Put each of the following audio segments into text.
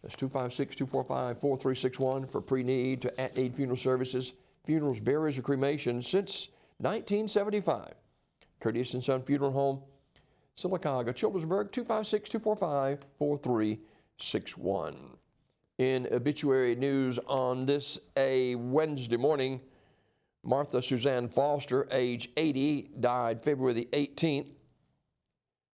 That's 256-245-4361 for pre-need to at-need funeral services, funerals, burials, or cremation since 1975. Curtis & Son Funeral Home, Sylacauga, Childersburg, 256-245-4361. In obituary news on this a Wednesday morning, Martha Suzanne Foster, age 80, died February the 18th.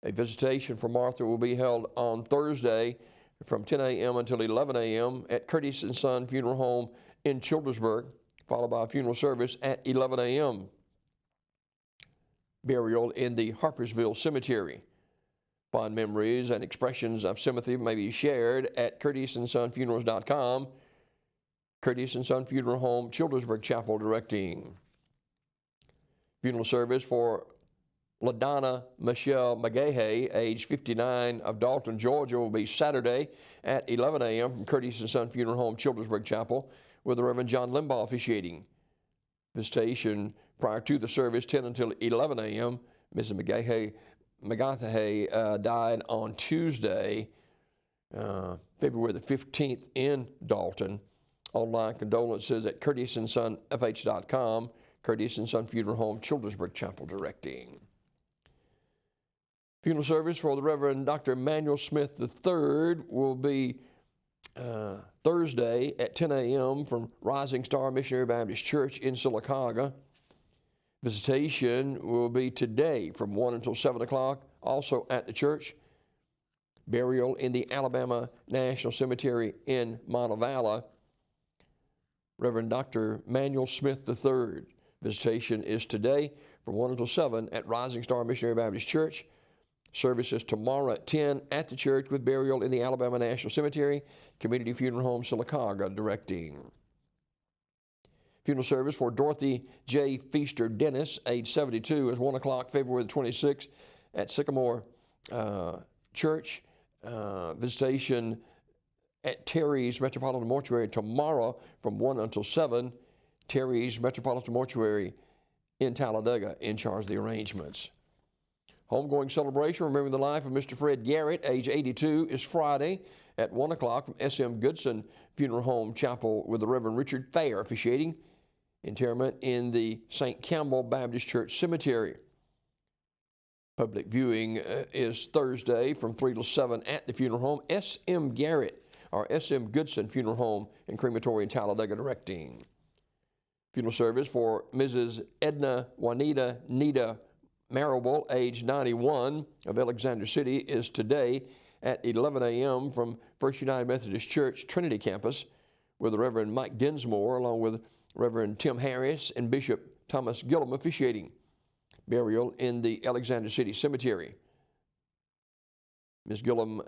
A visitation for Martha will be held on Thursday from 10 a.m. until 11 a.m. at Curtis & Son Funeral Home in Childersburg, followed by a funeral service at 11 a.m. Burial in the Harpersville Cemetery. Fond memories and expressions of sympathy may be shared at curtisonfunerals.com. Curtis & Son Funeral Home, Childersburg Chapel, directing. Funeral service for LaDonna Michelle McGahey, age 59, of Dalton, Georgia, will be Saturday at 11 a.m. from Curtis & Son Funeral Home, Childersburg Chapel, with the Reverend John Limbaugh officiating. Visitation prior to the service, 10 until 11 a.m. Mrs. McGahey died on Tuesday, February the 15th in Dalton. Online condolences at curtisonsonfh.com. Curtis & Son Funeral Home, Childersburg Chapel, directing. Funeral service for the Reverend Dr. Emmanuel Smith III will be Thursday at 10 a.m. from Rising Star Missionary Baptist Church in Sylacauga. Visitation will be today from 1 until 7 o'clock, also at the church. Burial in the Alabama National Cemetery in Montevallo. Reverend Dr. Emmanuel Smith III. Visitation is today from 1 until 7 at Rising Star Missionary Baptist Church. Service is tomorrow at 10 at the church with burial in the Alabama National Cemetery. Community Funeral Home, Sylacauga, directing. Funeral service for Dorothy J. Feaster Dennis, age 72, is 1 o'clock February the 26th at Sycamore Church. Visitation at Terry's Metropolitan Mortuary tomorrow from 1 until 7. Terry's Metropolitan Mortuary in Talladega in charge of the arrangements. Homegoing celebration, remembering the life of Mr. Fred Garrett, age 82, is Friday at 1 o'clock from S.M. Goodson Funeral Home Chapel with the Reverend Richard Thayer officiating. Interment in the St. Campbell Baptist Church Cemetery. Public viewing is Thursday from 3 to 7 at the funeral home. S.M. Garrett, or S.M. Goodson Funeral Home and Crematory in Talladega, directing. Funeral service for Mrs. Edna Juanita Nita Marable, age 91, of Alexander City, is today at 11 a.m. from First United Methodist Church, Trinity Campus, with the Reverend Mike Dinsmore, along with Reverend Tim Harris and Bishop Thomas Gillum officiating. Burial in the Alexander City Cemetery. Ms. Gillum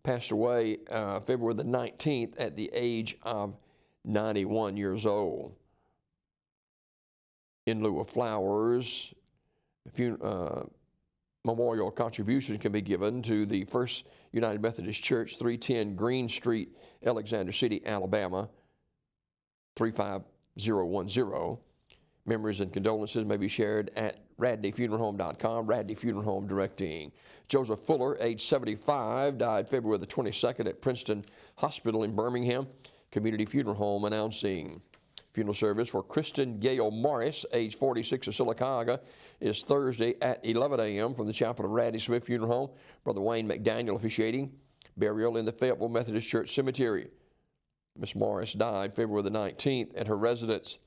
passed away February the 19th at the age of 91 years old. In lieu of flowers, memorial contributions can be given to the First United Methodist Church, 310 Green Street, Alexander City, Alabama, 35010. Memories and condolences may be shared at radneyfuneralhome.com. Radney Funeral Home, directing. Joseph Fuller, age 75, died February the 22nd at Princeton Hospital in Birmingham. Community Funeral Home announcing. Funeral service for Kristen Gail Morris, age 46, of Sylacauga, is Thursday at 11 a.m. from the chapel of Radney Smith Funeral Home. Brother Wayne McDaniel officiating. Burial in the Fayetteville Methodist Church Cemetery. Miss Morris died February the 19th at her residence.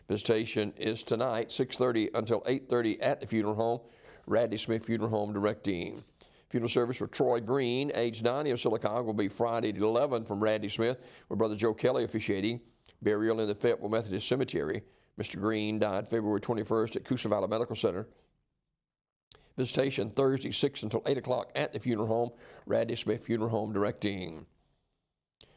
Visitation is tonight, 6:30 until 8:30 at the funeral home. Radney Smith Funeral Home, directing. Funeral service for Troy Green, age 90, of Sylacauga, will be Friday at 11 from Radney Smith, with Brother Joe Kelly officiating. Burial in the Fayetteville Methodist Cemetery. Mr. Green died February 21st at Coosa Valley Medical Center. Visitation Thursday, 6 until 8 o'clock at the funeral home. Radney Smith Funeral Home, directing.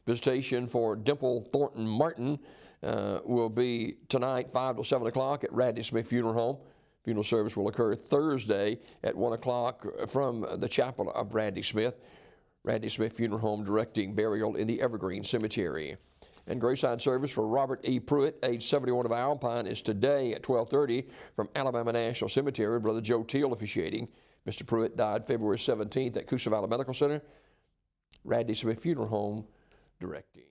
Visitation for Dimple Thornton Martin will be tonight, 5 to 7 o'clock at Radney Smith Funeral Home. Funeral service will occur Thursday at 1 o'clock from the chapel of Radney Smith. Radney Smith Funeral Home, directing. Burial in the Evergreen Cemetery. And graveside service for Robert E. Pruitt, age 71, of Alpine, is today at 12:30 from Alabama National Cemetery. Brother Joe Teal officiating. Mr. Pruitt died February 17th at Coosa Valley Medical Center. Radley Smith Funeral Home directing.